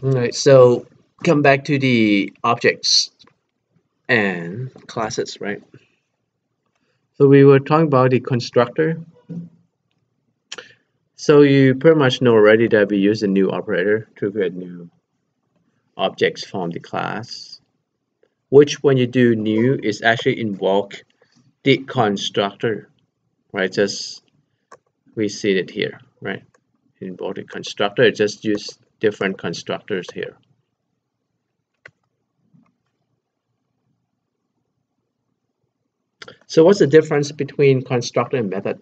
All right, so come back to the objects and classes, right? So we were talking about the constructor. So you pretty much know already that we use a new operator to create new objects from the class, which when you do new is actually invoke the constructor, right? Just we see it here, right? Invoke the constructor, just use different constructors here. So what's the difference between constructor and method?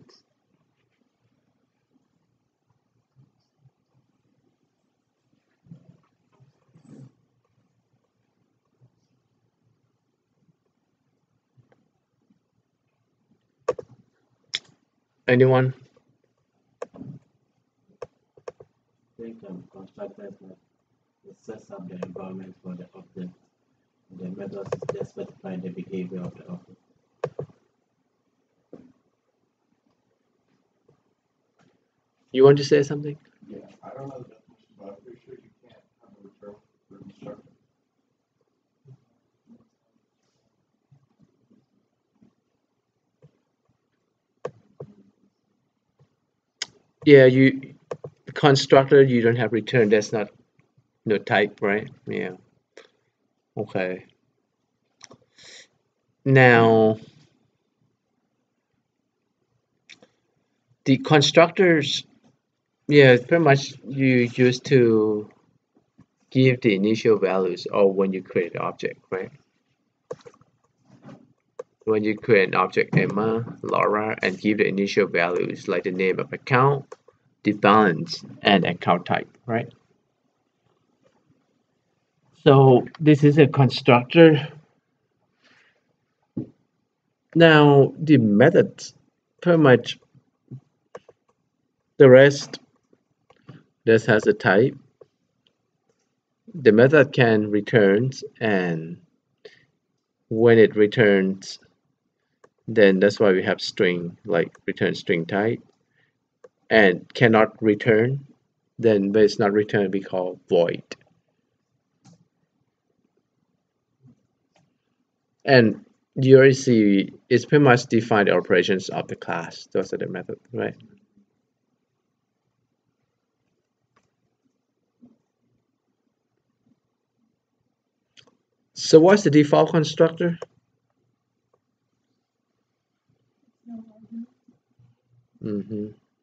Anyone? I think constructors sets up the environment for the object. The methods just specify the behavior of the object. You want to say something? Yeah, I don't know the definition, but I'm pretty sure you can't have a return for constructor. Yeah, you constructor you don't have return. That's not no type, right? Yeah. Okay. Now the constructors, yeah, pretty much you use to give the initial values or when you create an object, right? When you create an object Emma, Laura, and give the initial values like the name of account, the balance, and account type, right? So this is a constructor. Now the methods, pretty much the rest, this has a type. The method can returns, and when it returns, then that's why we have string, like return string type, and cannot return, then when it's not returned, we call void. And you already see it's pretty much define the operations of the class. Those are the method, right? So what's the default constructor?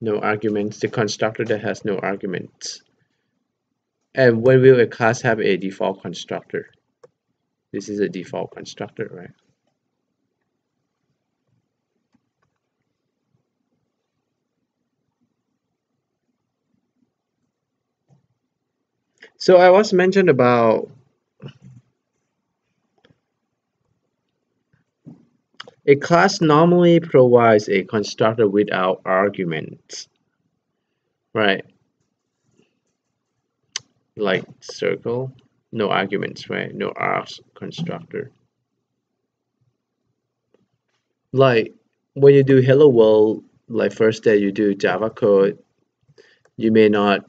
No arguments. The constructor that has no arguments. And when will a class have a default constructor? This is a default constructor, right? So I was mentioned about a class normally provides a constructor without arguments, right? Like circle, no arguments, right? No args constructor. Like when you do hello world, like first day you do Java code, you may not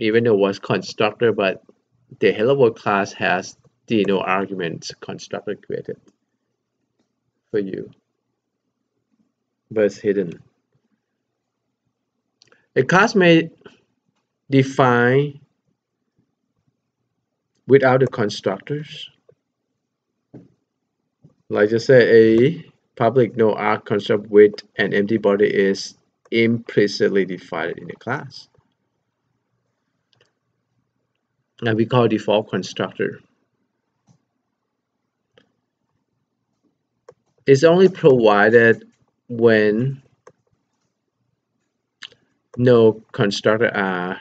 even know what's constructor, but the hello world class has the no arguments constructor created for you, but it's hidden. A class may define without the constructors. Like just say a public no arg construct with an empty body is implicitly defined in the class. And we call default constructor. It's only provided when no constructor are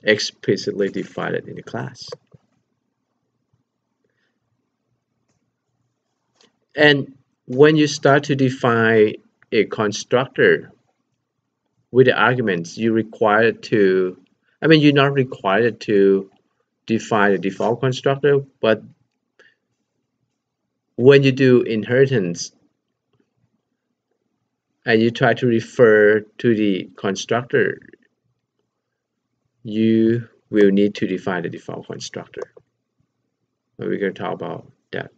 explicitly defined in the class. And when you start to define a constructor with the arguments, you're required to, I mean, you're not required to define a default constructor, but when you do inheritance and you try to refer to the constructor, you we'll need to define the default constructor. And we're going to talk about that.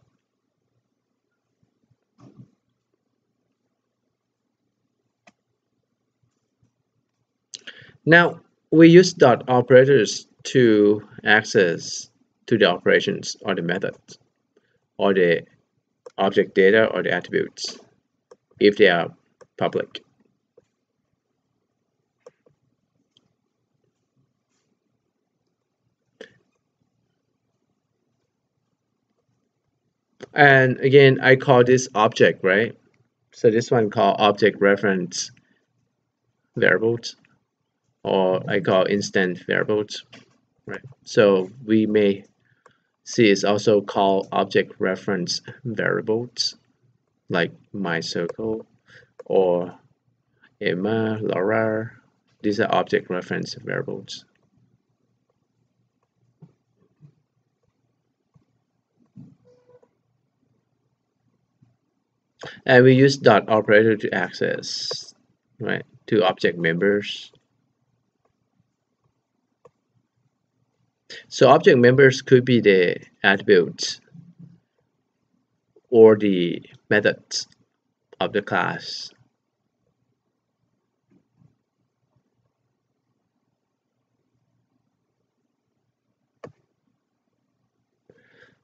Now, we use dot operators to access to the operations or the methods or the object data or the attributes if they are public. And again, I call this object, right? So this one called object reference variables, or I call instance variables, right? So we may see it's also called object reference variables, like my circle or Emma, Laura. These are object reference variables. And we use dot operator to access, right, to object members. So object members could be the attributes or the methods of the class.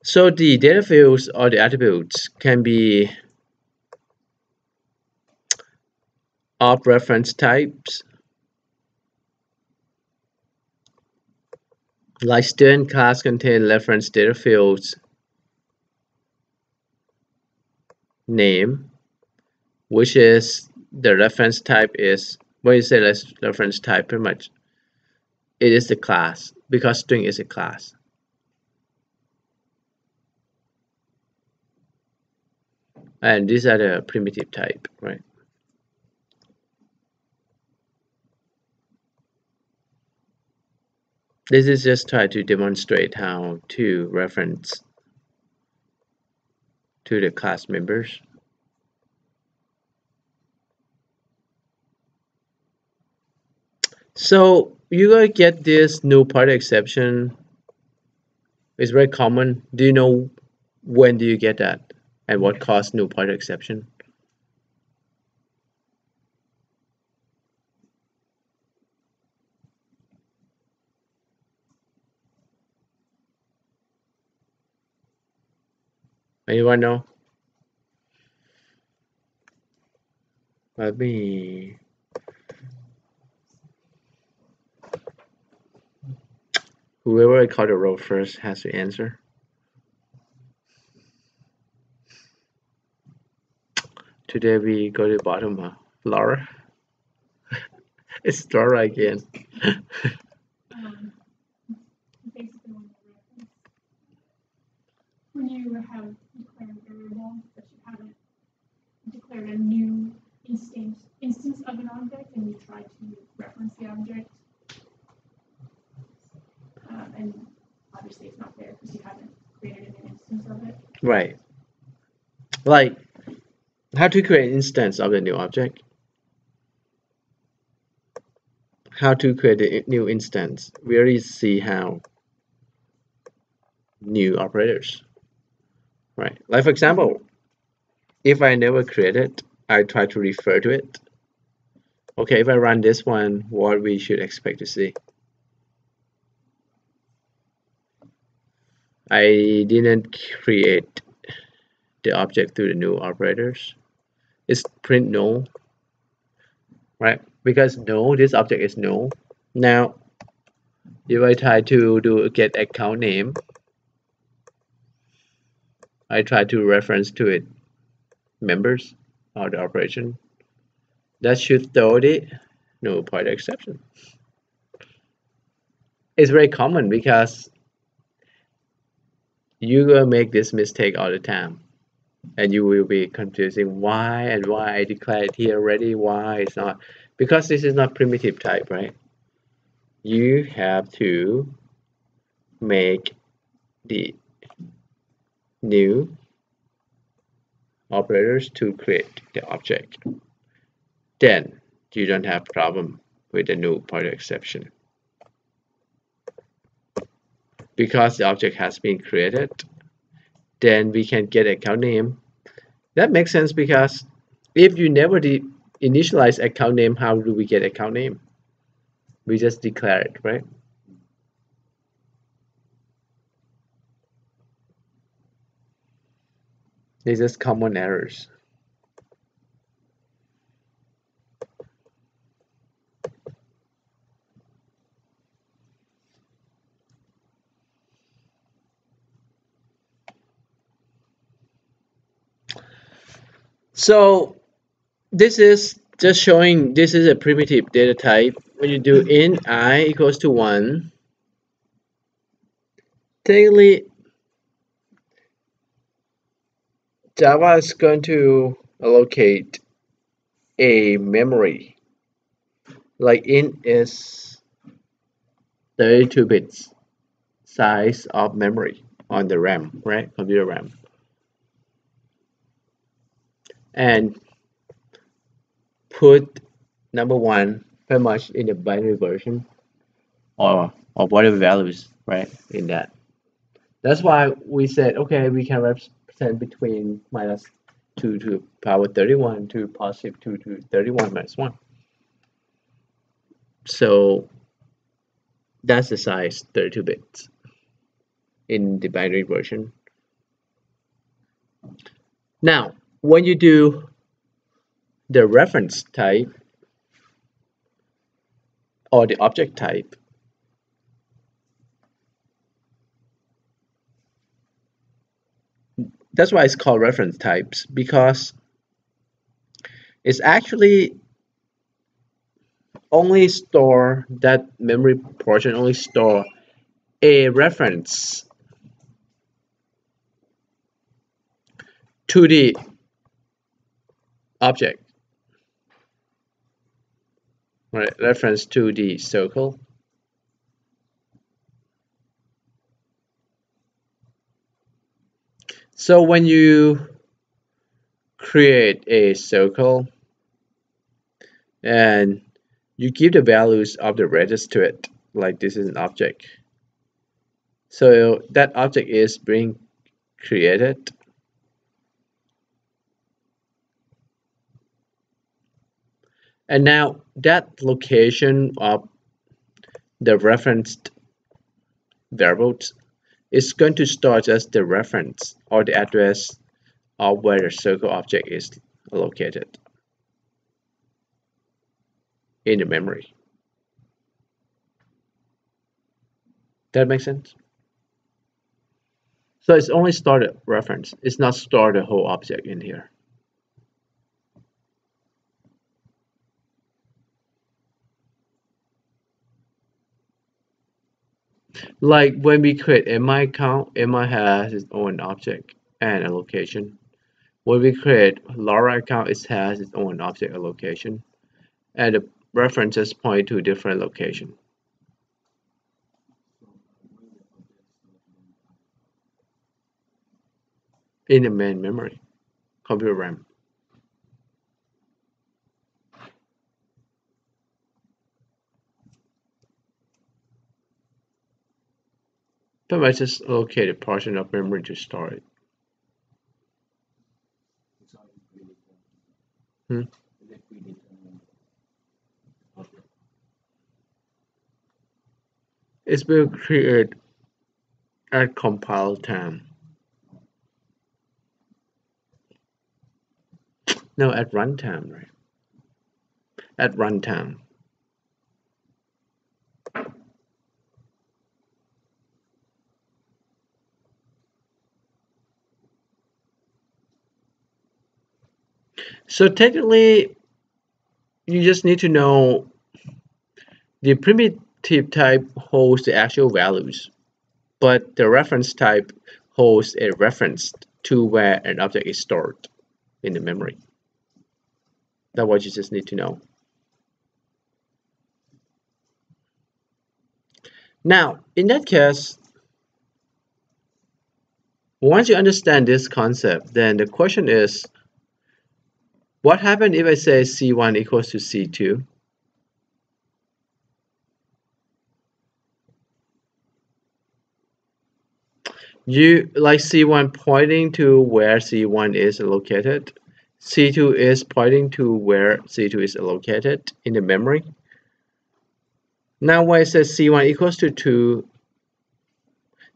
So the data fields or the attributes can be of reference types, like student class contain reference data fields name, which is the reference type is, when you say reference type, pretty much it is the class, because string is a class. And these are the primitive type, right? This is just try to demonstrate how to reference to the class members. So you're gonna get this null pointer exception. It's very common. Do you know when do you get that and what caused null pointer exception? Anyone know? Let me. Whoever I call the row first has to answer. Today we go to the bottom, huh? Laura? It's Laura again. Basically, when you have declared a variable, but you haven't declared a new instance of an object, and you try to reference the object, and obviously it's not there because you haven't created an instance of it. Right. Like, how to create an instance of the new object? How to create a new instance? We already see how new operators, right? Like for example, if I never create it, I try to refer to it. Okay, if I run this one, what we should expect to see? I didn't create the object through the new operators. It's print null, right? Because null, this object is null. Now, if I try to do get account name, I try to reference to it members of the operation. That should throw the null pointer exception. It's very common because you gonna make this mistake all the time, and you will be confusing why and why I declared here already, why it's not, because this is not primitive type, right? You have to make the new operators to create the object. Then you don't have problem with the null pointer exception. because the object has been created, then we can get account name. That makes sense because if you never initialize account name, how do we get account name? We just declare it, right? These are common errors. So this is just showing this is a primitive data type. When you do int I equals to 1, technically Java is going to allocate a memory. Like int is 32 bits size of memory on the RAM, right? Computer RAM. And put number 1 pretty much in the binary version or whatever values, right, in that. That's why we said, okay, we can represent between -2 to the power 31 to positive 2 to 31 minus 1. So that's the size, 32 bits in the binary version. Now, when you do the reference type or the object type, that's why it's called reference types, because it's actually only store that memory portion only store a reference to the object, right? Reference to the circle. So when you create a circle and you give the values of the radius to it, like this is an object. So that object is being created. And now that location of the referenced variables is going to store just the reference or the address of where the circle object is located in the memory. That makes sense? So it's only stored a reference. It's not stored the whole object in here. Like when we create MI account, MI has its own object and a location. When we create Laura account, it has its own object and location. And the references point to a different location. In the main memory, computer RAM. But I just allocate a portion of memory to store it. It will create at compile time. No, at runtime, right? At runtime. So technically, you just need to know the primitive type holds the actual values, but the reference type holds a reference to where an object is stored in the memory. That's what you just need to know. Now, in that case, once you understand this concept, then the question is, what happens if I say C1 equals to C2? You like C1 pointing to where C1 is located. C2 is pointing to where C2 is located in the memory. Now when it says C1 equals to 2,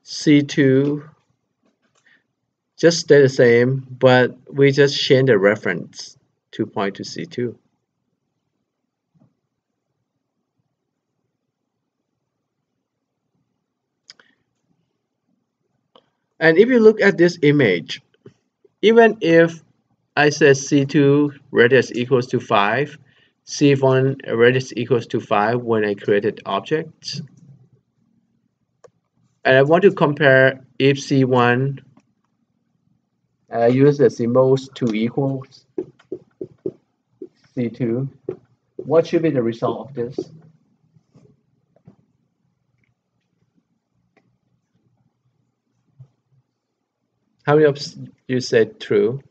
C2 just stay the same, but we just change the reference to point to C2. And if you look at this image, even if I said C2 radius equals to 5, C1 radius equals to 5 when I created objects, and I want to compare if C1, and I use the symbols 2 equals C2, what should be the result of this? How many of you said true?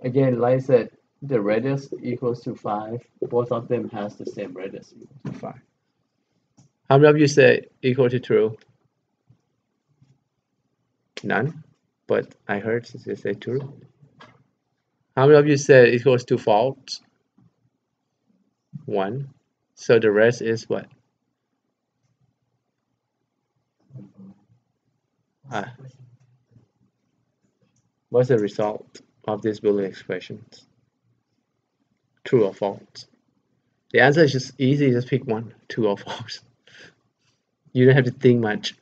Again, like I said, the radius equals to 5. Both of them has the same radius equal to 5. How many of you say equal to true? None, but I heard you say true. How many of you said equals to false? 1. So the rest is what? What's the result of these Boolean expressions? True or false? The answer is just easy, just pick one, true or false. You don't have to think much.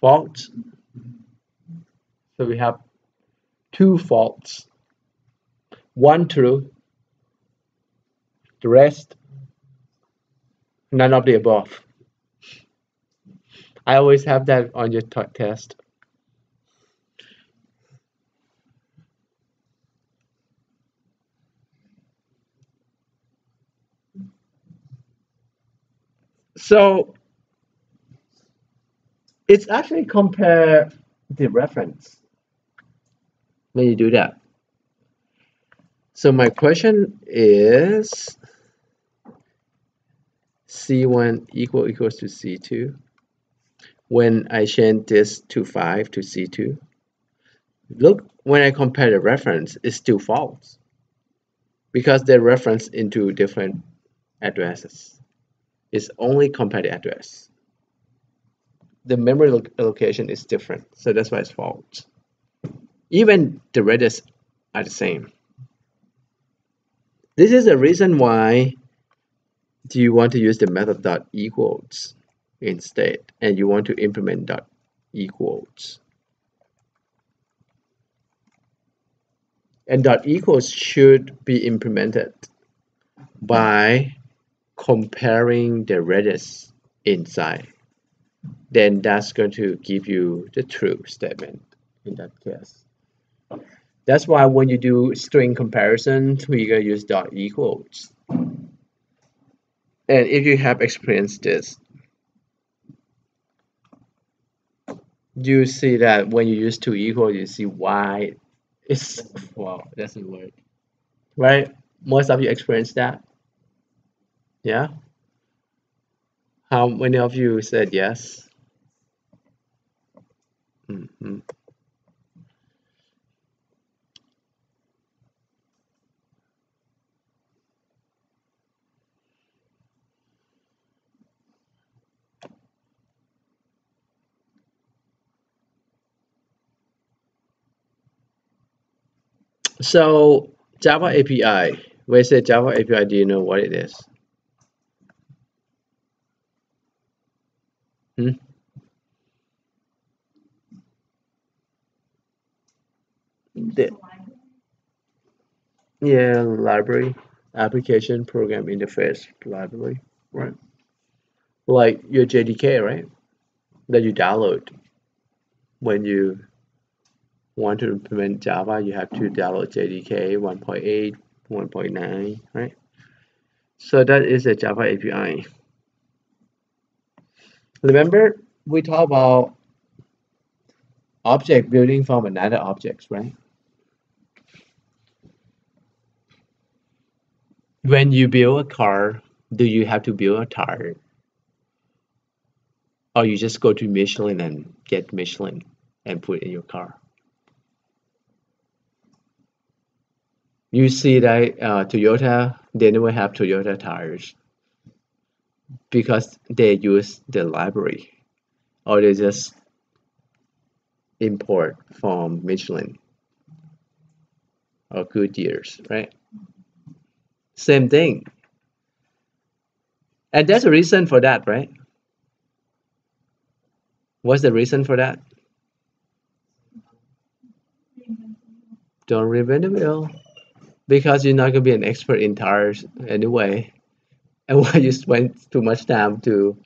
False. So we have 2 false, 1 true, the rest, none of the above. I always have that on your test. So it's actually compare the reference when you do that. So my question is C1 equals to C2. When I change this to 5 to C2, look, when I compare the reference, it's still false because they're referenced into different addresses. It's only compare the address. The memory location is different, so that's why it's false. Even the radius are the same. This is the reason why do you want to use the method dot equals instead, and you want to implement dot equals. And dot equals should be implemented by comparing the radius inside. Then that's going to give you the true statement in that case. That's why when you do string comparison, we're going to use dot equals. And if you have experienced this, you see that when you use 2 equals, you see why it's, wow, it doesn't work, right? Most of you experienced that? Yeah? How many of you said yes? Mm-hmm. So Java API, when I say Java API, do you know what it is? Yeah, library, application program interface library, right? Like your JDK, right? That you download when you want to implement Java, you have to download JDK 1.8, 1.9, right? So that is a Java API. Remember, we talked about object building from another objects, right? When you build a car, do you have to build a tire? Or you just go to Michelin and get Michelin and put in your car? You see that Toyota, they never have Toyota tires because they use the library or they just import from Michelin or Goodyear's, right? Same thing. And there's a reason for that, right? What's the reason for that? Don't reinvent the wheel. Because you're not going to be an expert in tires anyway. And why you spend too much time to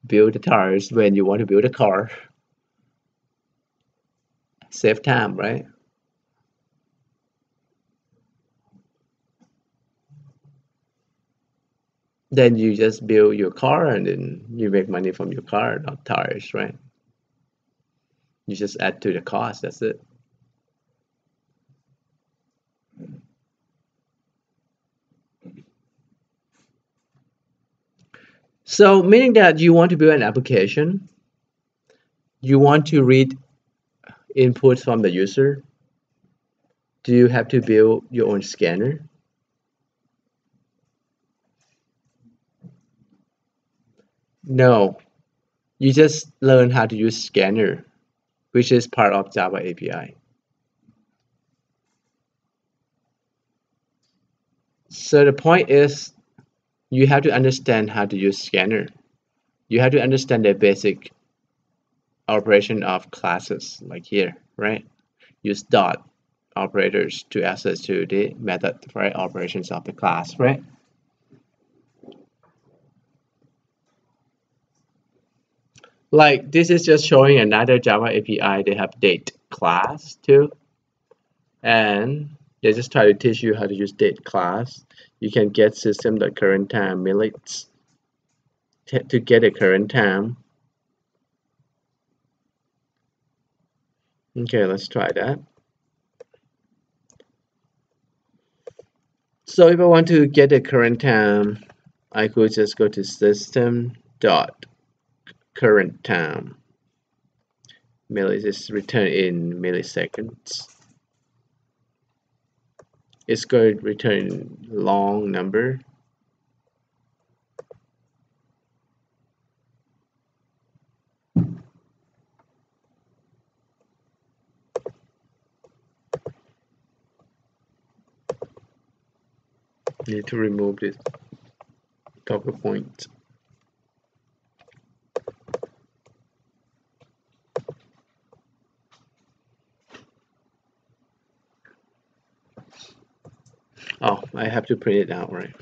build the tires when you want to build a car? Save time, right? Then you just build your car and then you make money from your car, not tires, right? You just add to the cost, that's it. So meaning that you want to build an application, you want to read inputs from the user. Do you have to build your own scanner? No, you just learn how to use scanner, which is part of Java API. So the point is, you have to understand how to use scanner. You have to understand the basic operation of classes, like here, right? Use dot operators to access to the method, right? Operations of the class, right? Like this is just showing another Java API. They have date class too, and they just try to teach you how to use date class. You can get system.current time minutes to get a current time. Okay, let's try that. So if I want to get the current time, I could just go to system.current time. Is returned in milliseconds. It's going to return long number. Need to remove this toggle point. Oh, I have to print it out, right?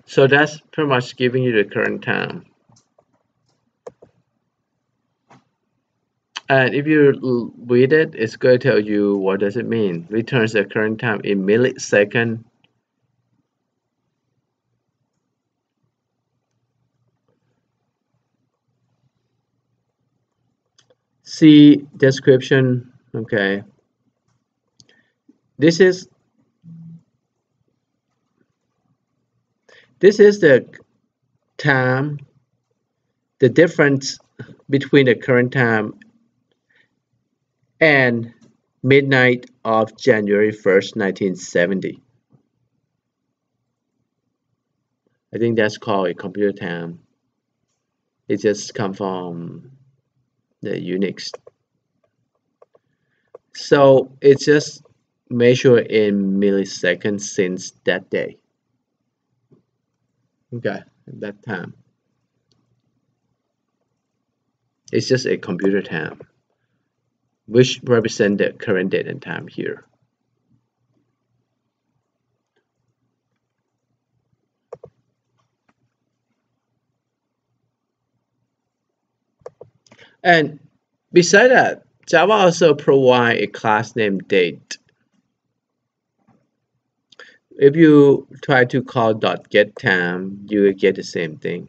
So that's pretty much giving you the current time. And if you read it, it's going to tell you what does it mean. Returns the current time in millisecond. See description. Okay. This is the time, the difference between the current time and midnight of January 1st, 1970. I think that's called a computer time. It just comes from the Unix. So it's just measured in milliseconds since that day. Okay, at that time. It's just a computer time, which represent the current date and time here. And beside that, Java also provide a class named date. if you try to call .get time, you will get the same thing.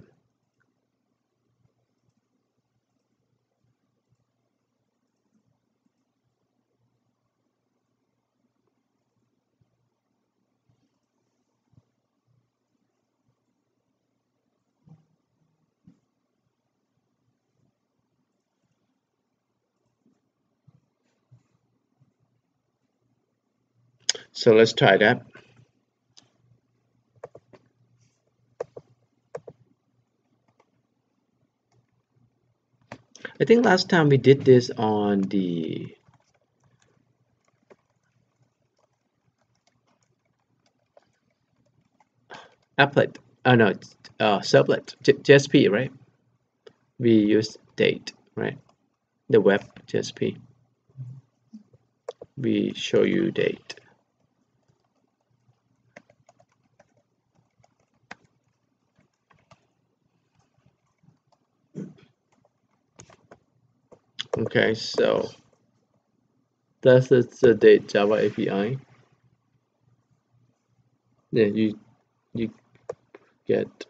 So let's try that. I think last time we did this on the applet. Oh no, it's servlet, JSP, right? We use date, right? The web JSP. We show you date. Okay, so this is the date Java API. Then you get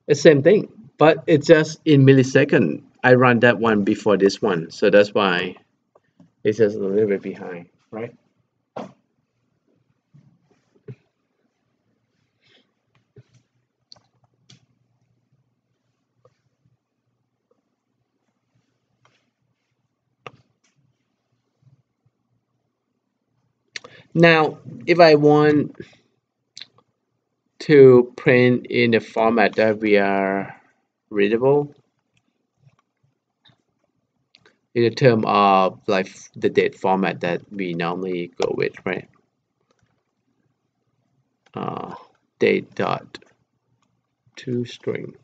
the same thing, but it's just in millisecond. I run that one before this one, so that's why it's just a little bit behind, right? Now, if I want to print in the format that we are readable, in the term of like the date format that we normally go with, right? Date dot to string.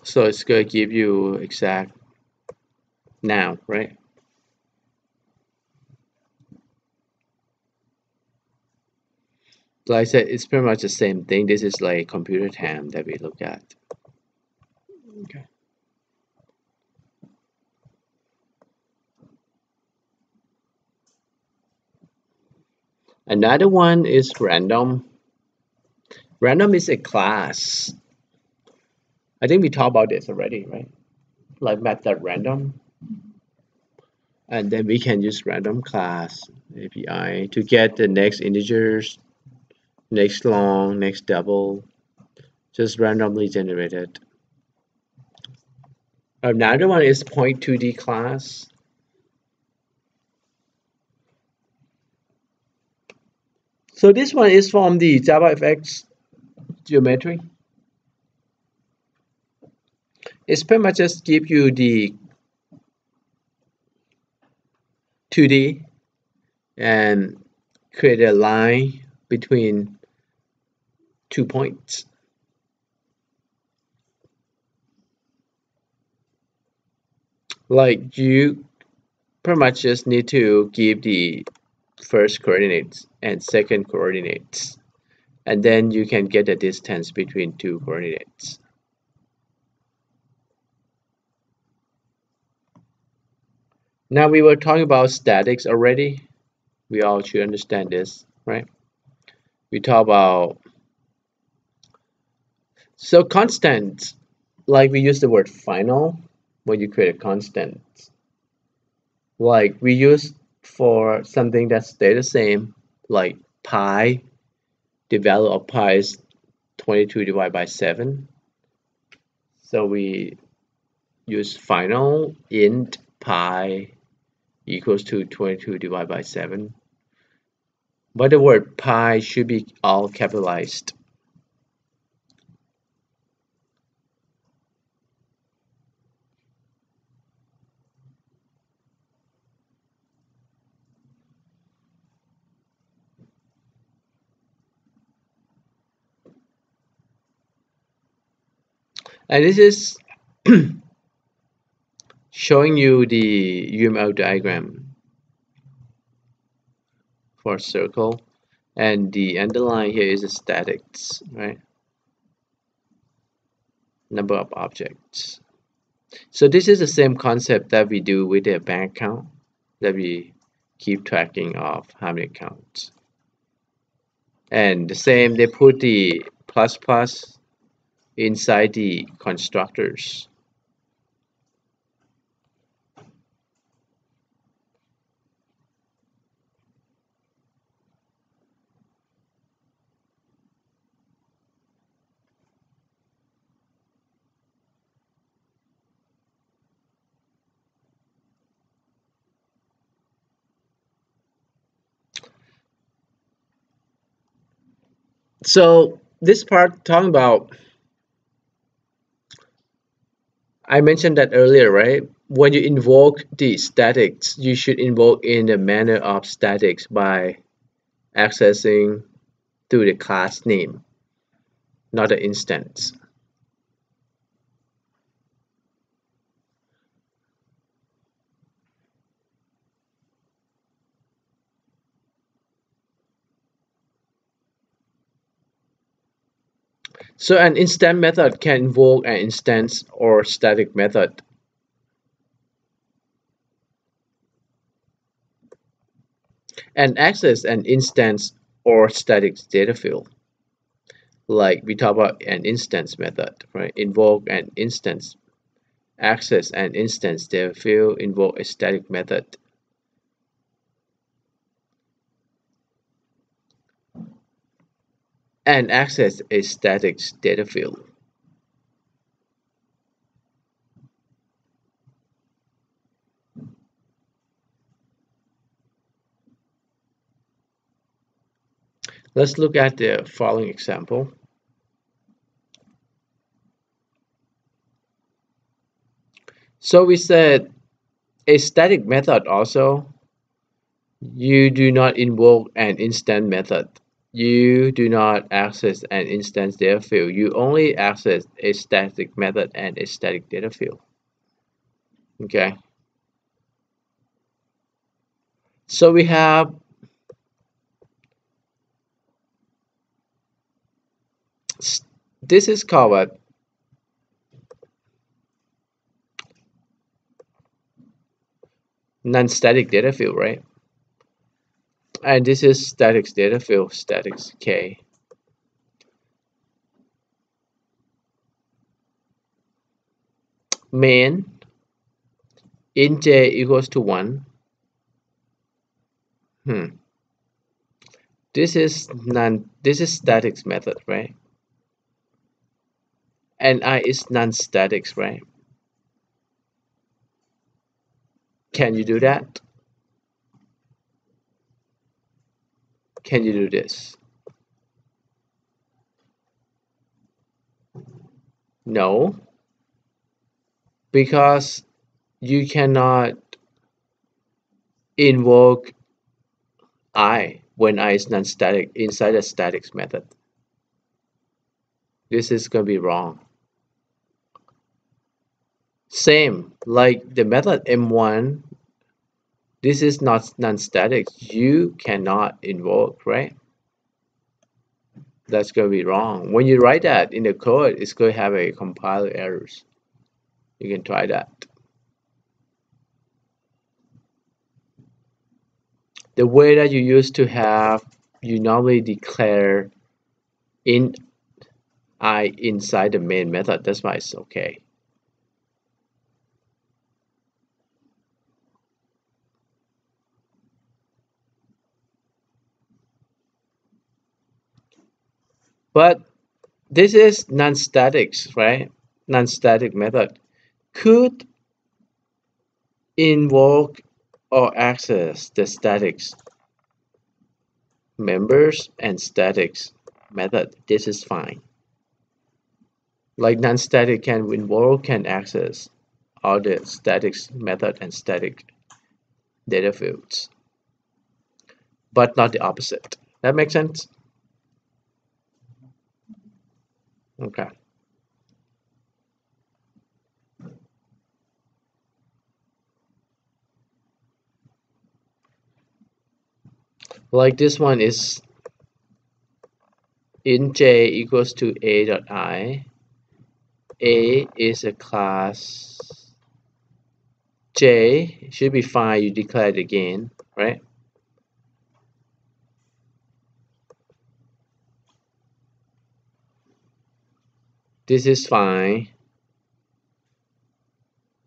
So it's gonna give you exact now, right? Like I said, it's pretty much the same thing. This is like computer time that we look at. Okay. Another one is random. Random is a class. I think we talked about this already, right? Like method random. And then we can use random class API to get the next integers, next long, next double, just randomly generated. Another one is point2D class. So this one is from the JavaFX geometry. It's pretty much just give you the 2D and create a line between 2 points. Like you pretty much just need to give the first coordinates and second coordinates, and then you can get the distance between two coordinates. Now we were talking about statics already. We all should understand this, right? We talk about so constants, like we use the word final when you create a constant. Like we use for something that stay the same, like pi, the value of pi is 22 divided by 7. So we use final int pi equals to 22 divided by 7. But the word pi should be all capitalized. And this is showing you the UML diagram for a circle, and the underline here is the statics, right? Number of objects. So this is the same concept that we do with the bank account, that we keep tracking of how many accounts. And the same, they put the plus plus inside the constructors. So this part talking about, I mentioned that earlier, right? When you invoke the statics, you should invoke in the manner of statics by accessing to the class name, not the instance. So an instance method can invoke an instance or static method. And access an instance or static data field. Like we talk about an instance method, right? Invoke an instance, access an instance data field, invoke a static method. And access a static data field. Let's look at the following example. So we said a static method also, you do not invoke an instance method. You do not access an instance data field. You only access a static method and a static data field. Okay. So we have this is called what? Non-static data field, right? And this is static data field, statics K. Main int j equals to 1. This is statics method, right? And I is non-statics, right? Can you do that? Can you do this? No, because you cannot invoke I when I is non-static inside a statics method. This is going to be wrong. Same, like the method M1, this is not non-static. You cannot invoke, right? That's going to be wrong. When you write that in the code, it's going to have a compiler errors. You can try that. The way that you used to have, you normally declare int I inside the main method. That's why it's okay. But this is non-statics, right? Non-static method could invoke or access the statics members and statics method. This is fine. Like non-static can invoke, can access all the statics method and static data fields, but not the opposite. That makes sense? Okay. Like this one is int j equals to a dot I. A is a class J should be fine. You declare it again, right? This is fine.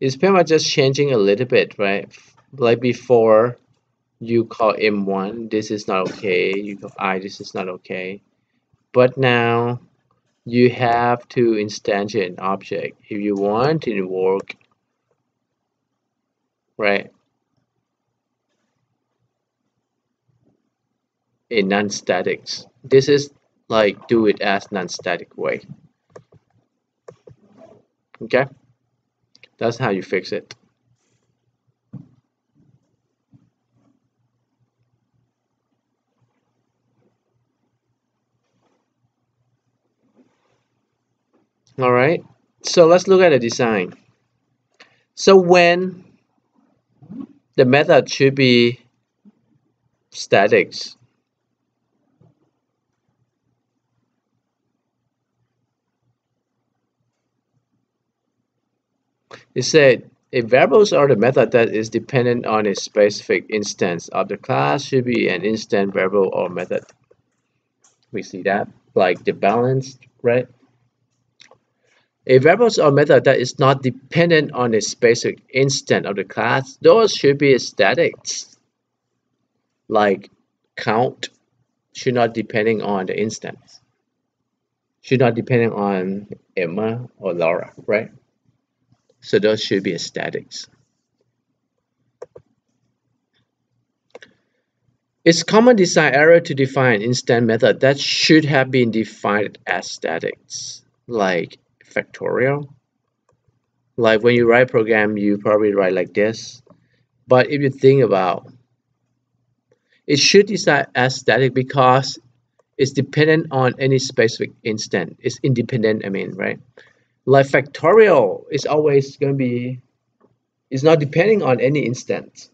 It's pretty much just changing a little bit, right? Like before, you call M1, this is not okay. You call I, this is not okay. But now you have to instantiate an object if you want it to work, right? In non-statics. This is like do it as non-static way. Okay? That's how you fix it. All right. So let's look at the design. So when the method should be statics, it said if variables are the method that is dependent on a specific instance of the class should be an instant variable or method. We see that like the balance, right? A variables or method that is not dependent on a specific instance of the class, those should be statics. Like count should not depending on the instance. Should not depending on Emma or Laura, right? So those should be statics. It's common design error to define instant method that should have been defined as statics, like factorial. Like when you write program, you probably write like this. But if you think about it should decide as static because it's dependent on any specific instant. It's independent, I mean, right? Like factorial is always going to be, it's not depending on any instant.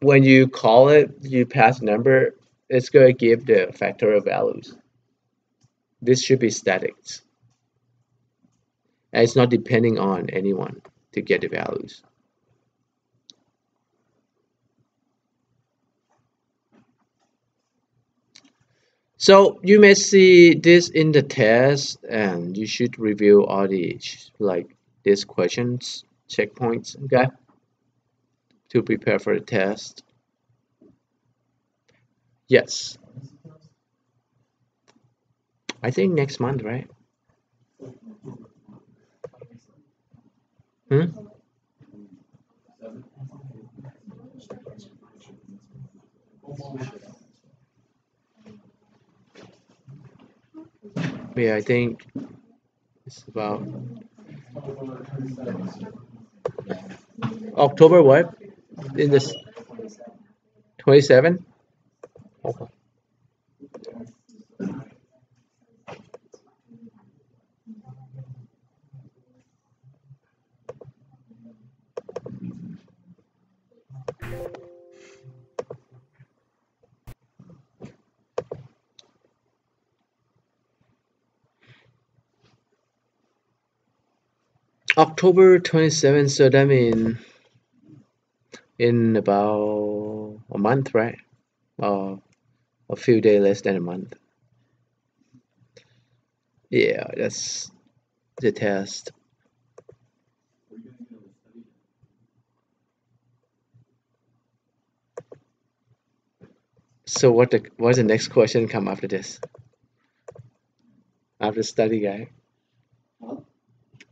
When you call it, you pass number, it's going to give the factorial values. This should be statics. And it's not depending on anyone to get the values. So you may see this in the test, and you should review all the like these questions, checkpoints, okay, to prepare for the test. Yes, I think next month, right? Hmm? Yeah, I think it's about October what? In this 27? Okay. October 27th, so that means in about a month, right? A few days less than a month. Yeah, that's the test. So what's the next question come after this? After study guide?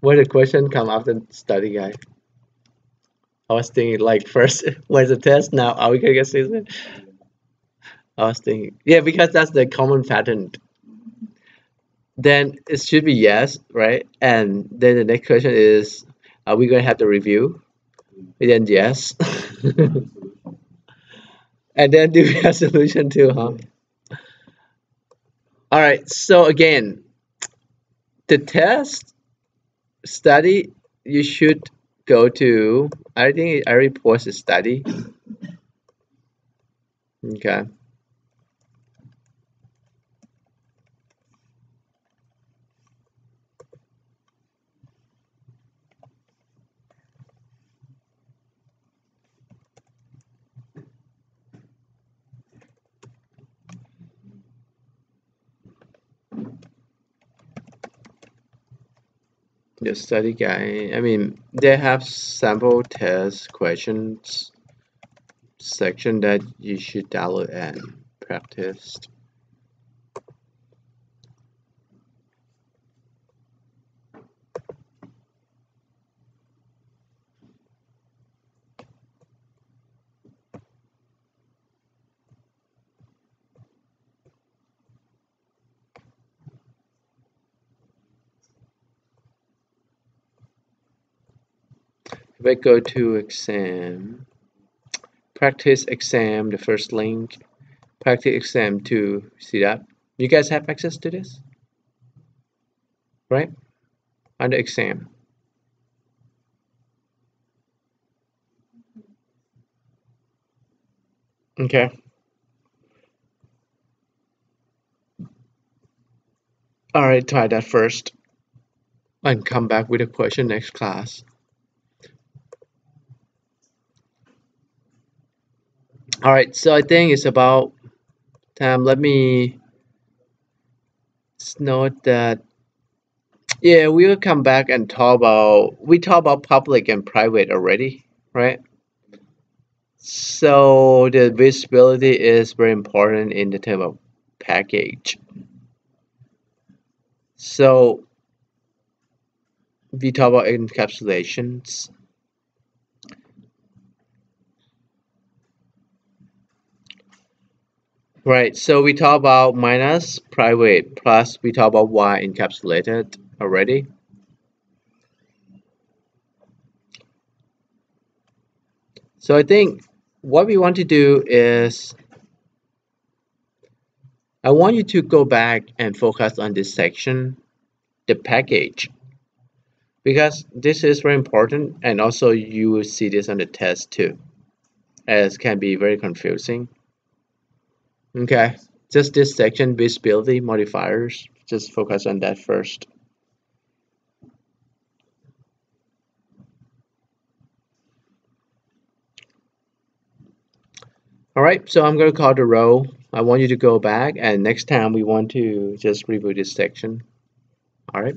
What the question come after study guide? I was thinking like first where's the test now? Are we gonna get season? I was thinking yeah, because that's the common pattern. Then it should be yes, right? And then the next question is are we gonna have the review? And then yes. And then do we have solution too, huh? All right, so again, the test study you should go to, I think I already posted study. Okay. the study guide. I mean, they have sample test questions section that you should download and practice. If I go to exam, practice exam, the first link, practice exam 2, see that? You guys have access to this? Right? Under exam. Okay. All right, try that first and come back with a question next class. All right, so I think it's about time. Let me note that, yeah, we'll come back and we talk about public and private already, right? So the visibility is very important in the term of package. So we talk about encapsulations. Right, so we talk about minus private plus we talk about y encapsulated already. So I think what we want to do is I want you to go back and focus on this section, the package, because this is very important and also you will see this on the test too, as can be very confusing. Okay, just this section, visibility modifiers, just focus on that first. All right, so I'm going to call the row. I want you to go back and next time we want to just review this section. All right.